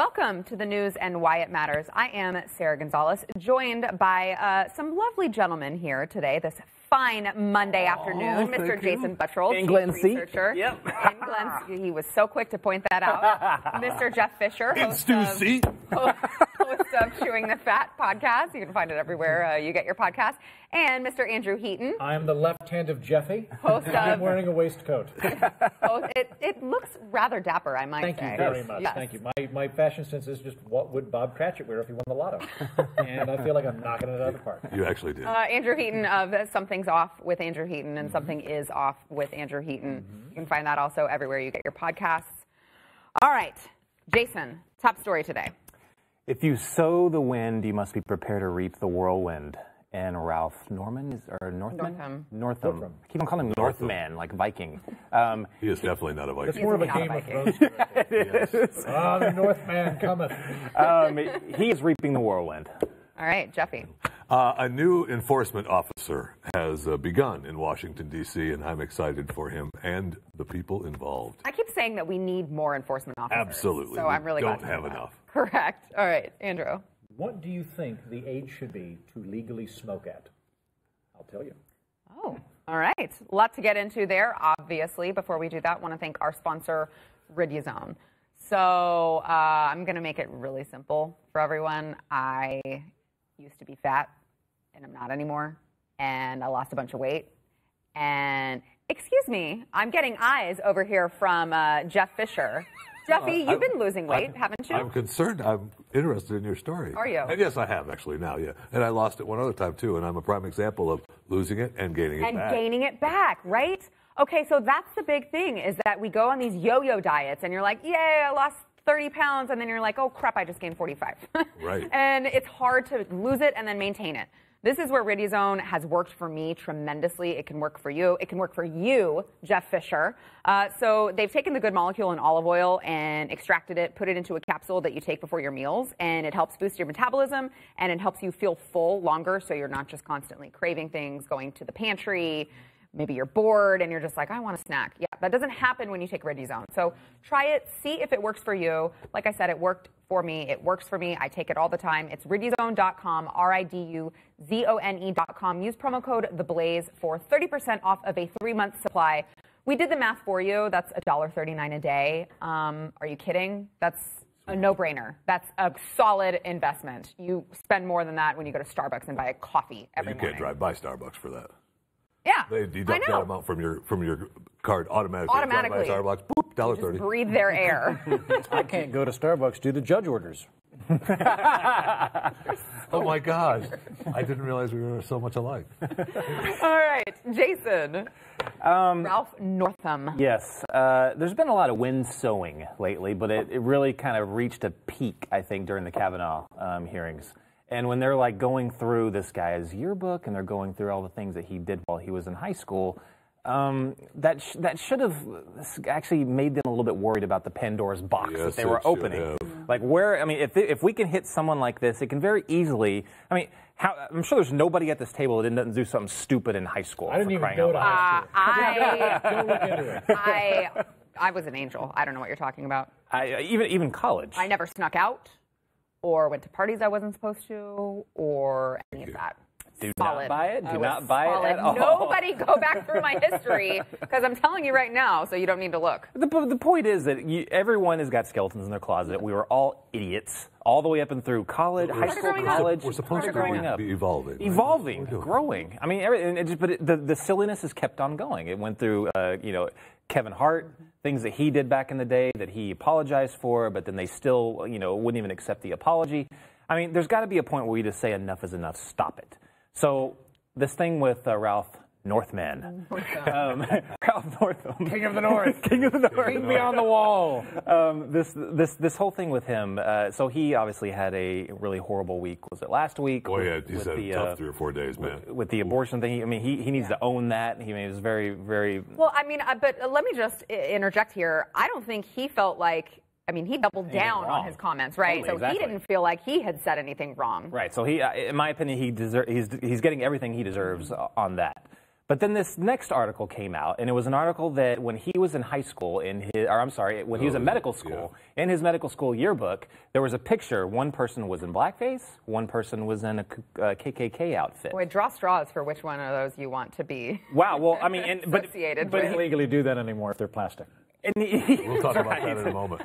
Welcome to the news and why it matters. I am Sara Gonzales, joined by some lovely gentlemen here today, this fine Monday afternoon. Mr. Jason Buttrell, chief researcher. Yep. In Glen's, he was so quick to point that out. Mr. Jeff Fisher, host of Chewing the Fat podcast. You can find it everywhere you get your podcast. And Mr. Andrew Heaton. I am the left hand of Jeffy. Host of... I'm wearing a waistcoat. It looks rather dapper, I might say. Thank you very much. Yes. Thank you. My fashion sense is just what would Bob Cratchit wear if he won the lotto? And I feel like I'm knocking it out of the park. You actually did. Andrew Heaton of Something's Off with Andrew Heaton and Something Is Off with Andrew Heaton. You can find that also everywhere you get your podcasts. All right, Jason, top story today. If you sow the wind, you must be prepared to reap the whirlwind. And Ralph Northam. I keep on calling him Northman, like Viking. He is definitely not a Viking. It's more of a Game of Thrones. It is. Ah, the Northman cometh. He is reaping the whirlwind. All right, Jeffy. A new enforcement officer has begun in Washington, D.C., and I'm excited for him and the people involved. I keep saying that we need more enforcement officers. Absolutely. So I'm really glad don't have enough. Correct. All right, Andrew. What do you think the age should be to legally smoke at? I'll tell you. Oh, all right. A lot to get into there, obviously. Before we do that, I want to thank our sponsor, Riduzone. So I'm going to make it really simple for everyone. I used to be fat, and I'm not anymore. And I lost a bunch of weight. And, excuse me, I'm getting eyes over here from Jeff Fisher. Jeffy, you've been losing weight, haven't you? I'm concerned. I'm interested in your story. Are you? And yes, I have actually now, yeah. And I lost it one other time, too, and I'm a prime example of losing it and gaining it back. And gaining it back, right? Okay, so that's the big thing, is that we go on these yo-yo diets, and you're like, yay, I lost 30 pounds, and then you're like, oh, crap, I just gained 45. Right. And it's hard to lose it and then maintain it. This is where Riduzone has worked for me tremendously. It can work for you. It can work for you, Jeff Fisher. So they've taken the good molecule in olive oil and extracted it, put it into a capsule that you take before your meals, and it helps boost your metabolism, and it helps you feel full longer so you're not just constantly craving things, going to the pantry. Maybe you're bored and you're just like, I want a snack. Yeah, that doesn't happen when you take Riduzone. So try it, see if it works for you. Like I said, it worked for me. It works for me. I take it all the time. It's riduzone.com, RIDUZONE.com. Use promo code THEBLAZE for 30% off of a 3-month supply. We did the math for you. That's $1.39 a day. Are you kidding? That's a no-brainer. That's a solid investment. You spend more than that when you go to Starbucks and buy a coffee every morning. You can't drive by Starbucks for that. Yeah, they deduct that amount from your card automatically. Automatically. Starbucks, boop, $1.30. Just breathe their air. I can't go to Starbucks, do the judge orders. Oh, my God. I didn't realize we were so much alike. All right, Jason. Ralph Northam. Yes. There's been a lot of wind sowing lately, but it really kind of reached a peak, I think, during the Kavanaugh hearings. And when they're like going through this guy's yearbook and they're going through all the things that he did while he was in high school, that should have actually made them a little bit worried about the Pandora's box that they were opening. Like if we can hit someone like this, it can very easily. I mean, I'm sure there's nobody at this table that didn't do something stupid in high school. I didn't even go to high school. Don't look into it. I was an angel. I don't know what you're talking about. Even college. I never snuck out, or went to parties I wasn't supposed to, or any of that. Do not buy it. Do not buy it at all. Nobody go back through my history, because I'm telling you right now, so you don't need to look. The point is that everyone has got skeletons in their closet. We were all idiots all the way up and through college, high school, college. We're supposed to be evolving. Evolving, growing. I mean, the silliness has kept on going. It went through, Kevin Hart, things that he did back in the day that he apologized for, but then they still, wouldn't even accept the apology. I mean, there's got to be a point where you just say enough is enough, stop it. So this thing with Ralph Northman. Ralph Northam. King of the North. King of the North. King beyond the wall. This whole thing with him, so he obviously had a really horrible week. Was it last week? Oh, yeah, he's had a tough 3 or 4 days, man. With the abortion thing, I mean, he needs to own that. He was very, very... Well, I mean, but let me just interject here. I don't think he felt like... I mean, he doubled down on his comments, right? Totally, so he didn't feel like he had said anything wrong. Right. So he, in my opinion, he's getting everything he deserves on that. But then this next article came out, and it was an article that when he was in high school, when he was in medical school, in his medical school yearbook, there was a picture. One person was in blackface, one person was in a KKK outfit. Boy, draw straws for which one of those you want to be. Wow. Well, I mean, associated But with. can't legally do that anymore if they're plastic. We'll talk about that in a moment.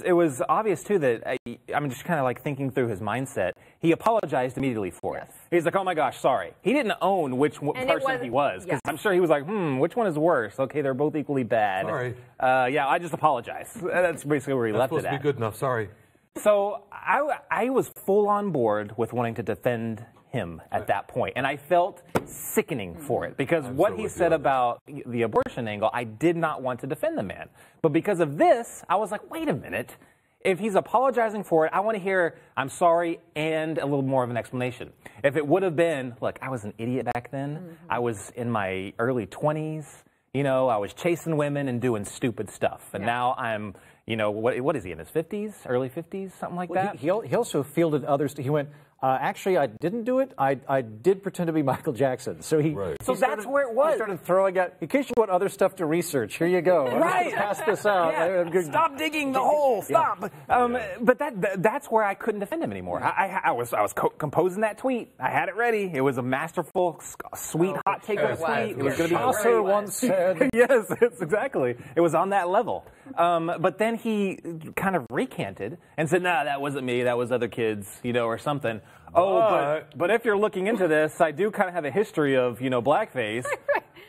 It was obvious too that I'm just kind of like thinking through his mindset. He apologized immediately for it. He's like, "Oh my gosh, sorry." He didn't own which person he was, because I'm sure he was like, "Which one is worse?" Okay, they're both equally bad. Sorry. Yeah, I just apologize. That's basically where he left it at. Supposed to be good enough. Sorry. So I was full on board with wanting to defend him at that point, and I felt sickening for it, because what he said about the abortion angle, I did not want to defend the man. But because of this, I was like, wait a minute. If he's apologizing for it, I want to hear, "I'm sorry," and a little more of an explanation. If it would have been, look, I was an idiot back then. I was in my early 20s. You know, I was chasing women and doing stupid stuff. And now I'm, what is he, in his 50s, early 50s, something like that? He also fielded others. He went, actually, I didn't do it. I did pretend to be Michael Jackson. So So that's where it was. He started throwing out, in case you want other stuff to research, here you go. Right. Pass this out. Yeah. Stop digging the hole. Stop. But that's where I couldn't defend him anymore. I was composing that tweet. I had it ready. It was a masterful, sweet hot take of a tweet. It was going to be. Chaucer once said. Yes, it's exactly. It was on that level. But then he kind of recanted and said, "Nah, that wasn't me. That was other kids, or something." But if you're looking into this, I do kind of have a history of, blackface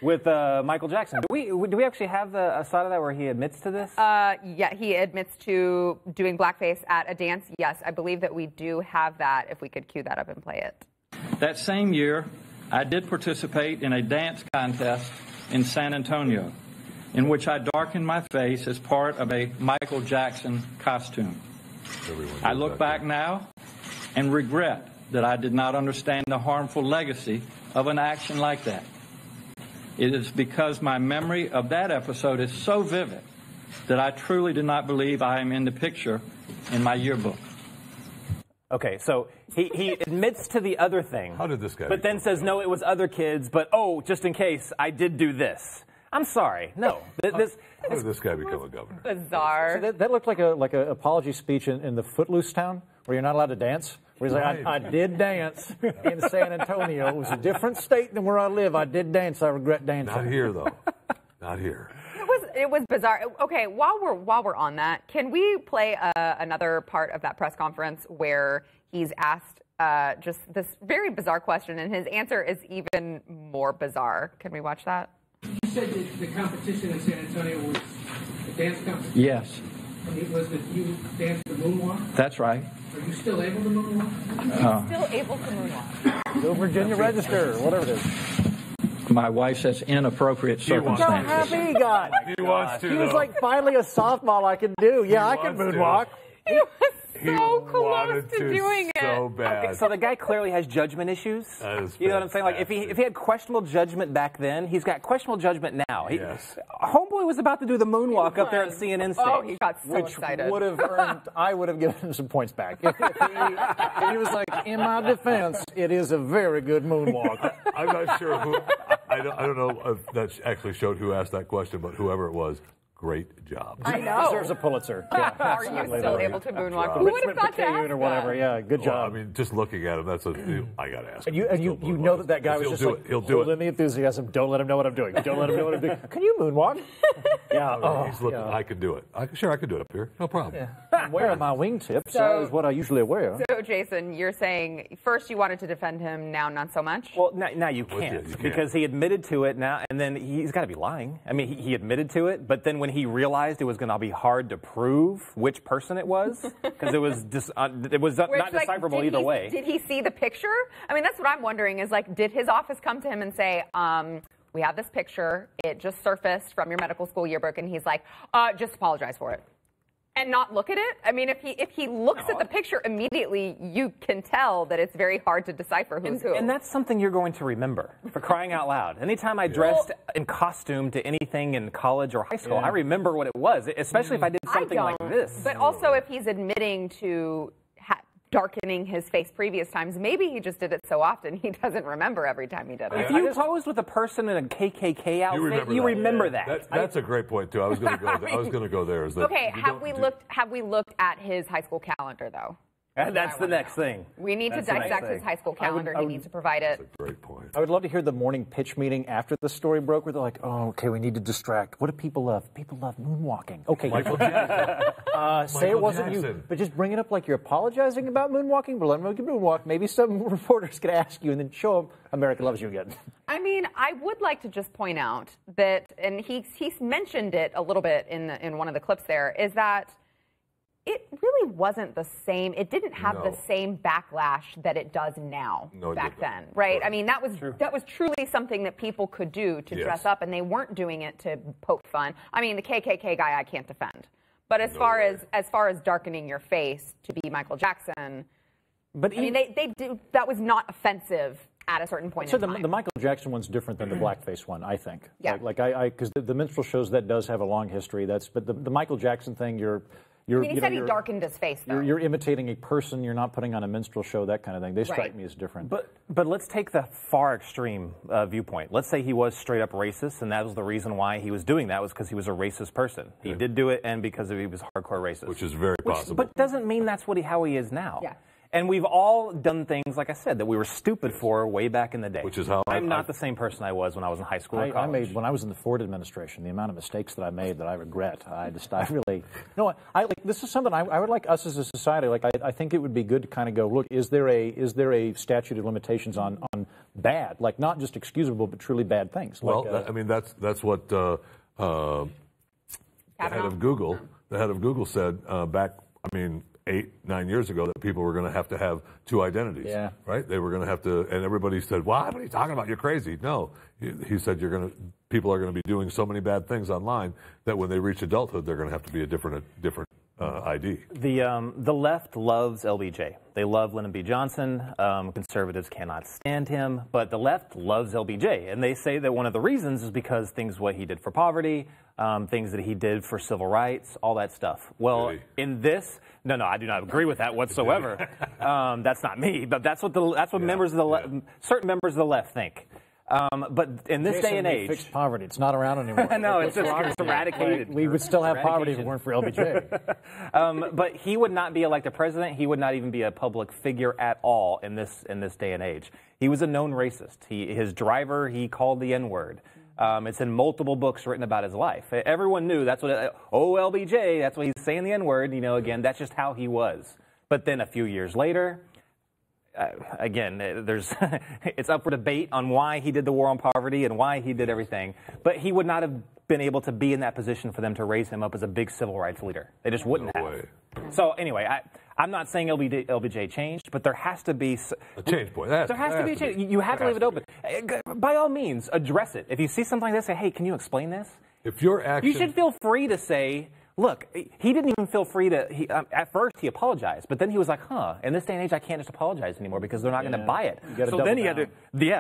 with Michael Jackson. Do we actually have a side of that where he admits to this? Yeah, he admits to doing blackface at a dance. Yes, I believe that we do have that, if we could cue that up and play it. That same year, I did participate in a dance contest in San Antonio, in which I darkened my face as part of a Michael Jackson costume. I look back now and regret that I did not understand the harmful legacy of an action like that. It is because my memory of that episode is so vivid that I truly do not believe I am in the picture in my yearbook. Okay, so he admits to the other thing. How did this guy? But then says, "No, it was other kids, but just in case, I did do this." I'm sorry. No. How did this guy become a governor? Bizarre. So that looked like a apology speech in the Footloose town, where you're not allowed to dance. Where he's like, I did dance in San Antonio. It was a different state than where I live. I did dance. I regret dancing. Not here, though. Not here. It was bizarre. Okay, while we're on that, can we play another part of that press conference where he's asked just this very bizarre question, and his answer is even more bizarre? Can we watch that? You said that the competition in San Antonio was a dance competition? Yes, And it was that you danced the moonwalk? that's right. Are you still able to moonwalk? Still able to moonwalk. Go Virginia Register, whatever it is. My wife says inappropriate Look how circumstances. happy he got. He wants to. He was though. like, finally a softball I can do. Yeah, I can wants to. moonwalk. He was He so close wanted to doing it. so bad. Okay, so the guy clearly has judgment issues. That is You know what I'm saying? Like if he had questionable judgment back then, he's got questionable judgment now. Yes. Homeboy was about to do the moonwalk up there at CNN stage. Oh, he got so Which excited. would have earned, I would have given him some points back. If he was like, in my defense, it is a very good moonwalk. I'm not sure who. I don't know if that actually showed who asked that question, but whoever it was, great job. I know. Deserves a Pulitzer. Yeah, Are you absolutely. still able to moonwalk? The Who would have Richmond thought to Picayune ask or whatever. that? Yeah, good Well, job. I mean, just looking at him, I got to ask him. And you know that guy was just like, he'll do holding the enthusiasm. Don't let him know what I'm doing. Don't let him know what I'm doing. Can you moonwalk? Yeah. Oh, He's looking. yeah. I can do it. I can do it up here. No problem. I'm wearing my wingtips. So- that is what I usually wear. So, Jason, you're saying first you wanted to defend him, now not so much? Well, now you Well, can't, you can't. because he admitted to it now, and then he's got to be lying. I mean, he admitted to it, but then when he realized it was going to be hard to prove which person it was, because it was not decipherable either way. Did he see the picture? I mean, that's what I'm wondering is, like, did his office come to him and say, we have this picture, it just surfaced from your medical school yearbook, and he's like, just apologize for it. And not look at it? I mean, if he looks at the picture immediately, you can tell that it's very hard to decipher who's who. And that's something you're going to remember, for crying out loud. Anytime I dressed in costume to anything in college or high school, I remember what it was, especially if I did something like this. But also if he's admitting to darkening his face previous times. Maybe he just did it so often he doesn't remember every time he did it. If you posed with a person in a KKK outfit, you remember that. That's a great point too. I was going to go. I was going to go there. Okay, have we looked at his high school calendar though? That's the next thing. We need to dissect his high school calendar. He needs to provide it. That's a great point. I would love to hear the morning pitch meeting after the story broke where they're like, oh, okay, we need to distract. What do people love? People love moonwalking. Okay. Michael Jackson. Say it wasn't you, but just bring it up like you're apologizing about moonwalking. But let me moonwalk. Maybe some reporters could ask you and then show them America loves you again. I mean, I would like to just point out that, and he's mentioned it a little bit in one of the clips there, is that it really wasn't the same. It didn't have the same backlash that it does now back then, right? I mean, that was truly something that people could do to dress up, and they weren't doing it to poke fun. I mean, the KKK guy I can't defend, but as far as darkening your face to be Michael Jackson, but I mean, they do, that was not offensive at a certain point in time. The Michael Jackson one's different than the blackface one, I think. Yeah. Because the minstrel shows that does have a long history. But the Michael Jackson thing, he said he darkened his face, though. You're imitating a person. You're not putting on a minstrel show, that kind of thing. They strike me as different. But let's take the far extreme viewpoint. Let's say he was straight up racist, and that was the reason why he was doing that was because he was a racist person. He did do it, and because he was hardcore racist. Which is very possible. But doesn't mean that's how he is now. Yeah. And we've all done things, like I said, that we were stupid for way back in the day. Which is how I'm not the same person I was when I was in high school or college. When I was in the Ford administration, the amount of mistakes that I made that I regret, this is something I would like us as a society, I think it would be good to kind of go, look, is there a statute of limitations on bad, like not just excusable, but truly bad things? Well, I mean, that's what the head of Google said back, 8-9 years ago, that people were going to have two identities. Yeah. Right? They were going to have to, and everybody said, "What are you talking about? You're crazy." No, he said people are going to be doing so many bad things online that when they reach adulthood, they're going to have to be a different ID. The left loves LBJ. They love Lyndon B. Johnson. Conservatives cannot stand him, but the left loves LBJ, and they say that one of the reasons is because what he did for poverty, things that he did for civil rights, all that stuff. Well, really? In this, no, I do not agree with that whatsoever. That's not me, but that's what certain members of the left think. But in this day and age, fixed poverty. It's not around anymore. No, it's eradicated. We would still have poverty if it weren't for LBJ. But he would not be elected president. He would not even be a public figure at all in this day and age. He was a known racist. His driver, he called the N-word. It's in multiple books written about his life. Everyone knew that's LBJ, that's what he's saying, the N-word. Again, that's just how he was. But then a few years later, again, it's up for debate on why he did the war on poverty and why he did everything. But he would not have been able to be in that position for them to raise him up as a big civil rights leader. They just wouldn't have. Way. So anyway, I'm not saying LBJ changed, but there has to be a change point. There has to be a change. You have to leave it open. By all means, address it. If you see something like this, say, hey, can you explain this? If your action, you should feel free to say, look, he didn't even feel free to, at first he apologized, but then he was like, in this day and age I can't just apologize anymore because they're not going to buy it. So then he had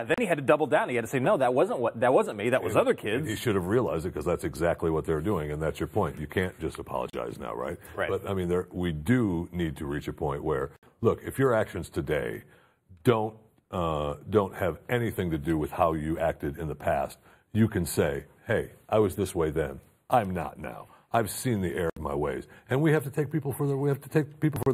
to double down. He had to say, no, that wasn't me, that was other kids. He should have realized it because that's exactly what they're doing, and that's your point. You can't just apologize now, right? Right. But I mean, we do need to reach a point where, look, if your actions today don't have anything to do with how you acted in the past, you can say, hey, I was this way then. I'm not now. I've seen the error of my ways, and we have to take people for their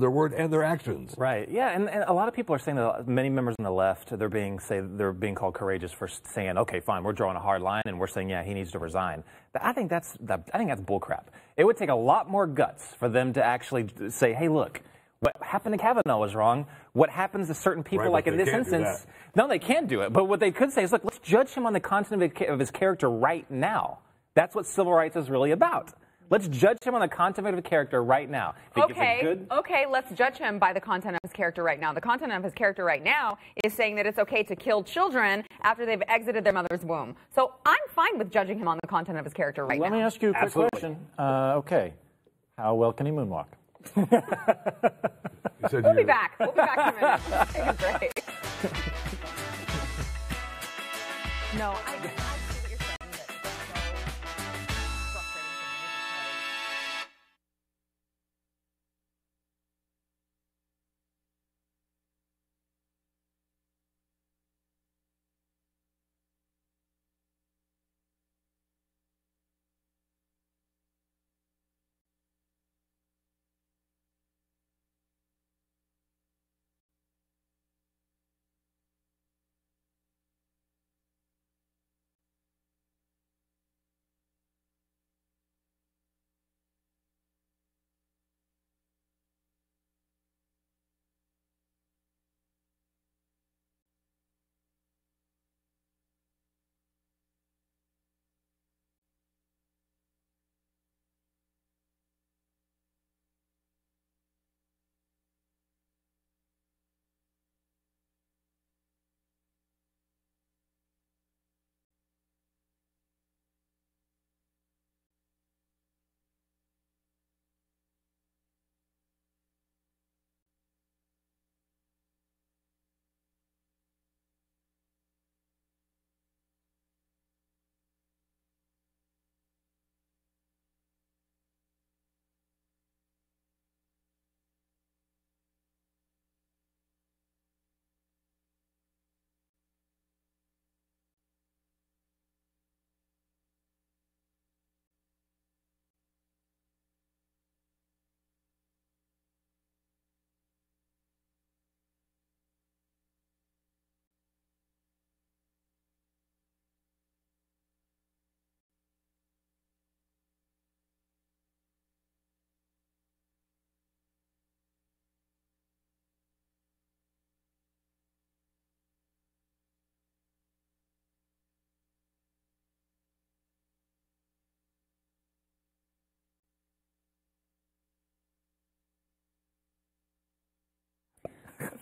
word and their actions. Right. Yeah, and a lot of people are saying that many members on the left they're being called courageous for saying, okay, fine, we're drawing a hard line, and we're saying, yeah, he needs to resign. But I think that's bullcrap. It would take a lot more guts for them to actually say, hey, look, what happened to Kavanaugh was wrong. What happens to certain people, right, like in this instance, no, they can't do it. But what they could say is, look, let's judge him on the content of his character right now. That's what civil rights is really about. Let's judge him on the content of his character right now. Okay, let's judge him by the content of his character right now. The content of his character right now is saying that it's okay to kill children after they've exited their mother's womb. So I'm fine with judging him on the content of his character right now. Let me ask you a quick question. Okay, how well can he moonwalk? We'll be back. We'll be back in a minute. Take a break. No, I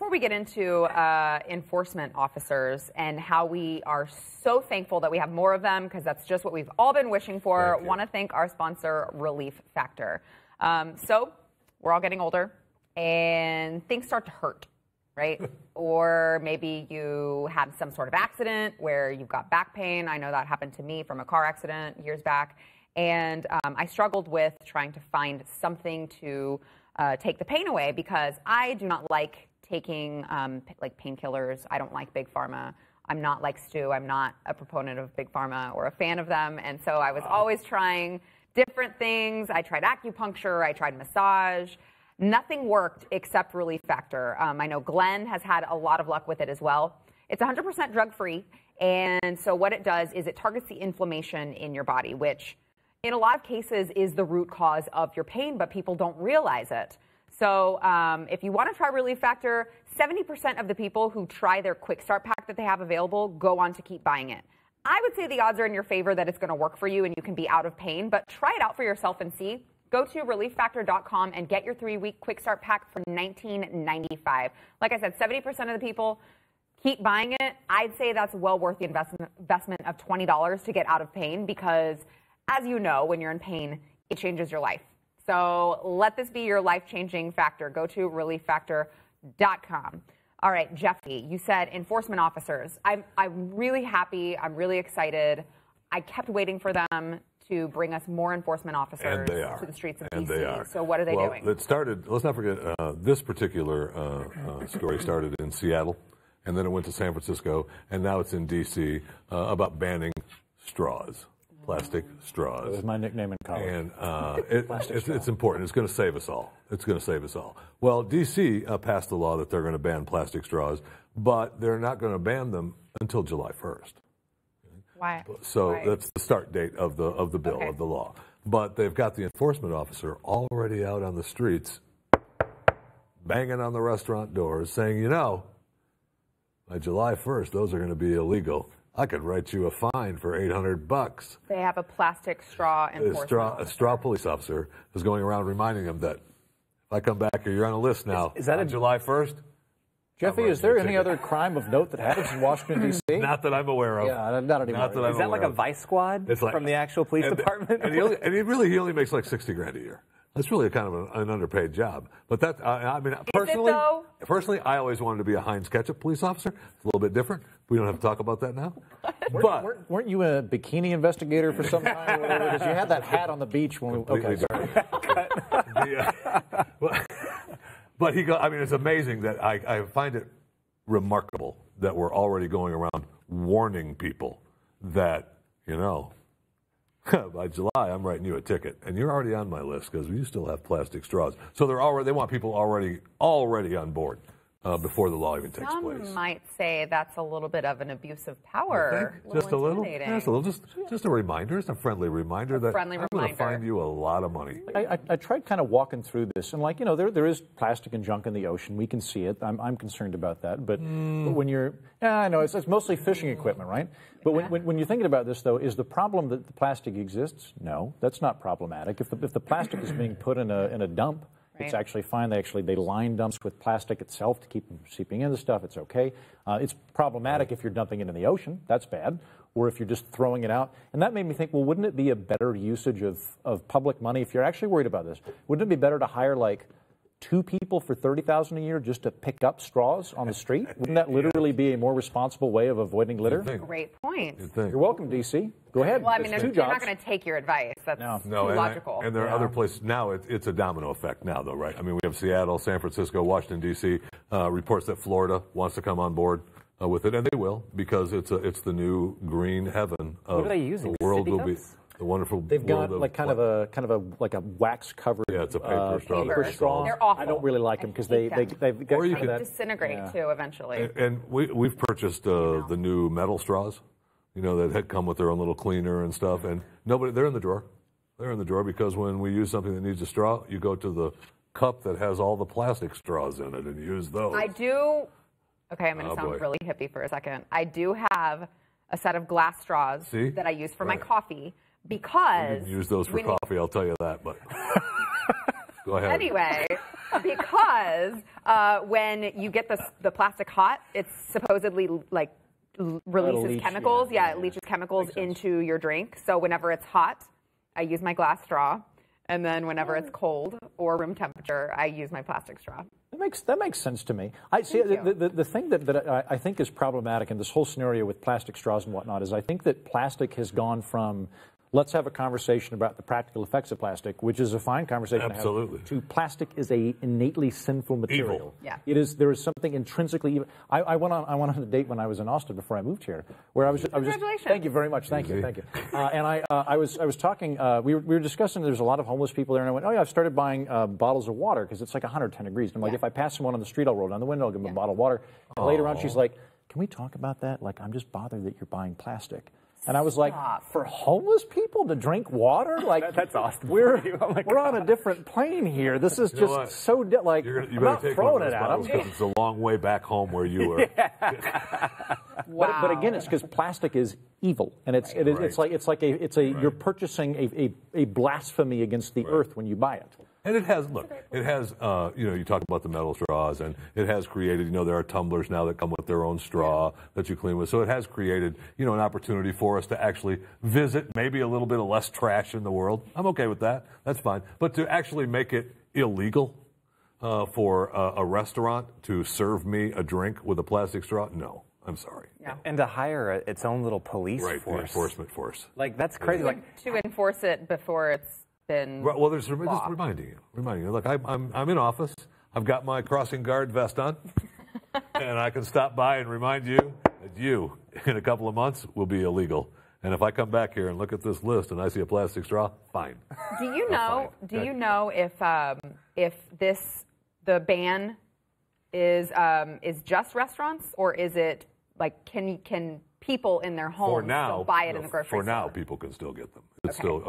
before we get into enforcement officers and how we are so thankful that we have more of them, because that's just what we've all been wishing for, want to thank our sponsor, Relief Factor. So we're all getting older, and things start to hurt, right? Or maybe you had some sort of accident where you've got back pain. I know that happened to me from a car accident years back. And I struggled with trying to find something to take the pain away, because I do not like taking like painkillers. I don't like Big Pharma. I'm not like Stu. I'm not a proponent of Big Pharma or a fan of them. And so I was always trying different things. I tried acupuncture. I tried massage. Nothing worked except Relief Factor. I know Glenn has had a lot of luck with it as well. It's 100% drug-free. And so what it does is it targets the inflammation in your body, which in a lot of cases is the root cause of your pain, but people don't realize it. So if you want to try Relief Factor, 70% of the people who try their Quick Start Pack that they have available go on to keep buying it. I would say the odds are in your favor that it's going to work for you and you can be out of pain, but try it out for yourself and see. Go to relieffactor.com and get your 3-week Quick Start Pack for $19.95. Like I said, 70% of the people keep buying it. I'd say that's well worth the investment of $20 to get out of pain, because as you know, when you're in pain, it changes your life. So let this be your life-changing factor. Go to relieffactor.com. All right, Jeffy, you said enforcement officers. I'm really happy. I'm really excited. I kept waiting for them to bring us more enforcement officers to the streets of D.C. So what are they doing? It started, let's not forget, this particular story started in Seattle, and then it went to San Francisco, and now it's in D.C. About banning straws. Plastic straws. That was my nickname in college. And it's important. It's going to save us all. It's going to save us all. Well, D.C. Passed a law that they're going to ban plastic straws, but they're not going to ban them until July 1st. Why? So that's the start date of the bill, of the law. But they've got the enforcement officer already out on the streets, banging on the restaurant doors, saying, you know, by July 1st, those are going to be illegal. I could write you a fine for $800. They have a plastic straw enforcement. A straw police officer is going around reminding them that if I come back here, you're on a list now. Is that on July 1st? Jeffy, is there any other crime of note that happens in Washington, D.C.? Not that I'm aware of. Yeah, not anymore. Is that like a vice squad from the actual police department? And he only makes like $60,000 a year. That's really kind of an underpaid job. But that, I mean, personally, I always wanted to be a Heinz ketchup police officer. It's a little bit different. We don't have to talk about that now. But weren't you a bikini investigator for some time? Because you had that hat on the beach when we. Okay, sorry. But I mean, it's amazing that I find it remarkable that we're already going around warning people that, you know, by July, I'm writing you a ticket, and you're already on my list because you still have plastic straws. So they want people already on board before the law even takes place. Some might say that's a little bit of an abuse of power. Just a little, just a reminder, just a friendly reminder that I'm going to find you a lot of money. I tried kind of walking through this, and like, you know, there is plastic and junk in the ocean. We can see it. I'm concerned about that. But when you're, I know it's mostly fishing equipment, right? But when you're thinking about this, though, is the problem that the plastic exists? No, that's not problematic. If the plastic is being put in a dump, it's actually fine. They line dumps with plastic itself to keep them seeping into stuff. It's okay. It's problematic if you're dumping it in the ocean. That's bad. Or if you're just throwing it out. And that made me think, well, wouldn't it be a better usage of public money if you're actually worried about this? Wouldn't it be better to hire like 2 people for $30,000 a year just to pick up straws on the street? Wouldn't that literally be a more responsible way of avoiding litter? Great point. You're welcome, DC. Go ahead. Well, I mean, they're not going to take your advice. That's too logical. And there are other places now. It's a domino effect now, though, right? I mean, we have Seattle, San Francisco, Washington, D.C. Reports that Florida wants to come on board with it, and they will, because it's the new green heaven of what are they using? The world will be. The wonderful. They've got like kind of a wax covered. Yeah, it's a paper straw. Paper straw. They're awful. I don't really like them because they've got or you can disintegrate too eventually. And we've purchased the new metal straws, you know, that had come with their own little cleaner and stuff. And they're in the drawer. They're in the drawer because when we use something that needs a straw, you go to the cup that has all the plastic straws in it and use those. I do. Okay, I'm going to sound really hippie for a second. I do have a set of glass straws that I use for my coffee. Because you didn't use those for coffee, I'll tell you that. But go ahead. Anyway, because when you get the plastic hot, it's supposedly like releases leach, chemicals. yeah. It leaches chemicals into your drink. So whenever it's hot, I use my glass straw. And then whenever it's cold or room temperature, I use my plastic straw. That makes sense to me. I see the thing that I think is problematic in this whole scenario with plastic straws and whatnot is I think that plastic has gone from let's have a conversation about the practical effects of plastic, which is a fine conversation Absolutely. to have, to plastic is a innately sinful material. Evil. Yeah. There is something intrinsically evil. I went on a date when I was in Austin before I moved here, where I was just thank you very much, thank you. And I was talking. We were discussing. There's a lot of homeless people there, and I went, oh yeah, I've started buying bottles of water because it's like 110 degrees. And I'm like, if I pass someone on the street, I'll roll down the window, I'll give them a bottle of water. And later on, she's like, can we talk about that? Like, I'm just bothered that you're buying plastic. And I was like, for homeless people to drink water? Like That's awesome. We're on a different plane here. This is just so like You I'm better not take throwing one of it those at bottles them. 'cause it's a long way back home where you were. Wow. But again, it's because plastic is evil, and it's you're purchasing a blasphemy against the earth when you buy it. And it has, you talk about the metal straws, and it has created, there are tumblers now that come with their own straw that you clean with. So it has created, an opportunity for us to actually visit maybe a little bit of less trash in the world. I'm okay with that. That's fine. But to actually make it illegal for a restaurant to serve me a drink with a plastic straw, no. I'm sorry. Yeah. And to hire its own little police Right, the force. enforcement force. Like, that's crazy. Like, to enforce it before it's been Right, well, there's just law. reminding you. Look, I'm in office. I've got my crossing guard vest on, and I can stop by and remind you that you, in a couple of months, will be illegal. And if I come back here and look at this list and I see a plastic straw, fine. Do you know? Do you know if the ban is just restaurants, or is it like can people in their homes still buy it in the grocery store? For now, people can still get them. It's still,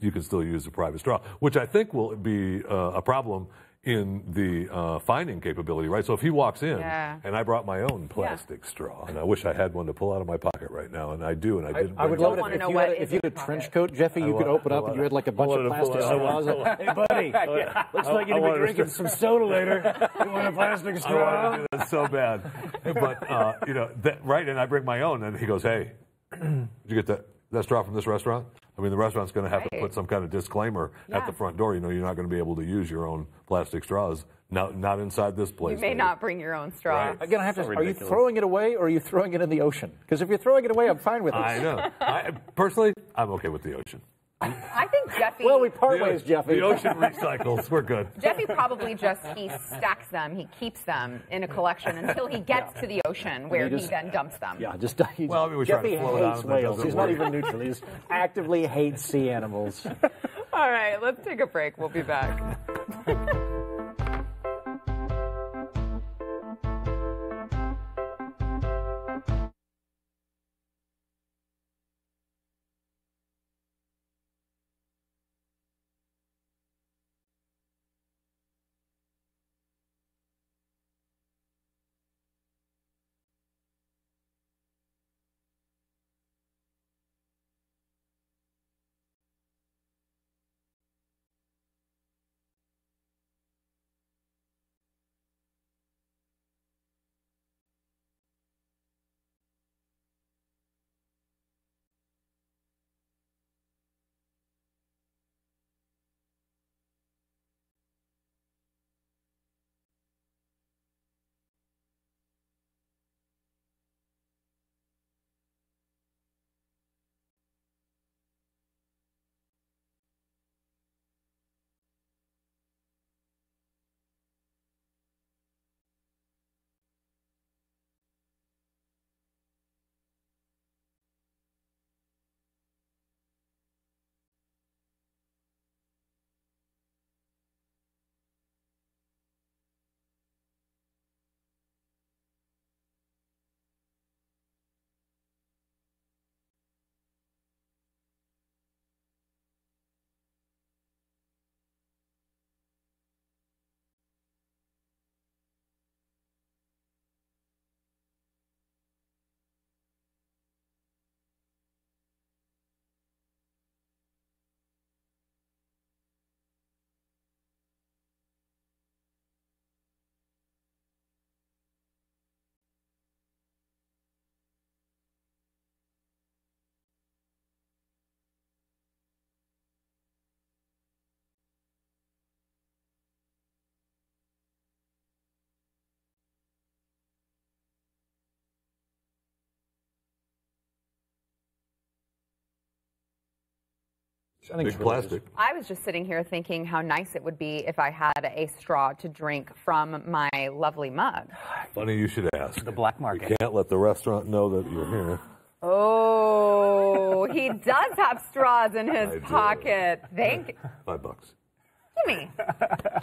you can still use a private straw, which I think will be a problem in the finding capability, right? So if he walks in and I brought my own plastic straw, and I wish I had one to pull out of my pocket right now, and I do, and I didn't. I would love love it it if you had a trench coat, Jeffy. You could open up and you had like a bunch of plastic straws. Hey, buddy, looks like you're gonna be drinking some soda later. You want a plastic I straw? want to do that so bad, but right, and I bring my own, and he goes, "Hey, did you get that straw from this restaurant?" I mean, the restaurant's going to have to put some kind of disclaimer at the front door. You're not going to be able to use your own plastic straws. Not inside this place. You may not bring your own straw. Right. Again, I have to. Are you throwing it away, or are you throwing it in the ocean? Because if you're throwing it away, I'm fine with it. I know. Personally, I'm okay with the ocean. I think Jeffy. Well, we part ways, Jeffy. The ocean recycles. We're good. Jeffy probably he stacks them, he keeps them in a collection until he gets to the ocean, where he then dumps them. Yeah, just we try Jeffy to float hates out, and that whales. doesn't He's not work. even neutral. He actively hates sea animals. All right, let's take a break. We'll be back. I think Big plastic. I was just sitting here thinking how nice it would be if I had a straw to drink from my lovely mug. Funny you should ask. The black market. You can't let the restaurant know that you're here. Oh, he does have straws in his I do. pocket. Thank you. $5. Give me.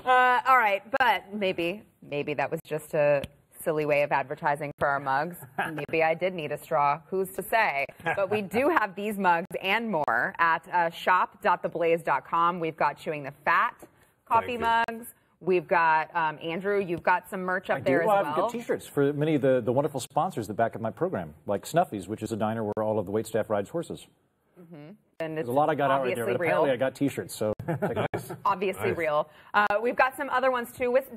All right, but maybe that was just a silly way of advertising for our mugs. Maybe I did need a straw. Who's to say? But we do have these mugs and more at shop.theblaze.com. We've got Chewing the Fat coffee mugs. We've got, Andrew, you've got some merch up there as well. I've got T-shirts for many of the wonderful sponsors that back up my program, like Snuffy's, which is a diner where all of the waitstaff rides horses. Mm-hmm. And There's a lot I got out right there, but real. apparently I got T-shirts, so Obviously real. We've got some other ones too, with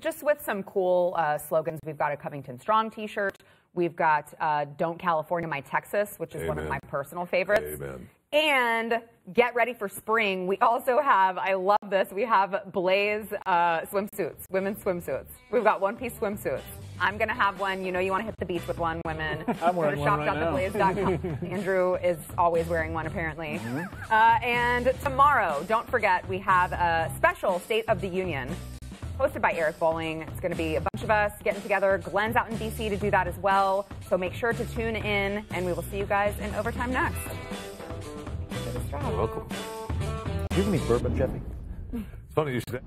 some cool slogans. We've got a Covington Strong T-shirt. We've got Don't California My Texas, which is one of my personal favorites. Amen. And get ready for spring. We also have, I love this, we have Blaze swimsuits, women's swimsuits. We've got one-piece swimsuits. I'm going to have one. You know you want to hit the beach with one, women. I'm wearing one right now. Shop.theblaze.com. Andrew is always wearing one, apparently. And tomorrow, don't forget, we have a special State of the Union hosted by Eric Bowling. It's going to be a bunch of us getting together. Glenn's out in D.C. to do that as well. So make sure to tune in, and we will see you guys in Overtime next. You're welcome. you give me bourbon, Jeffy? It's funny you should.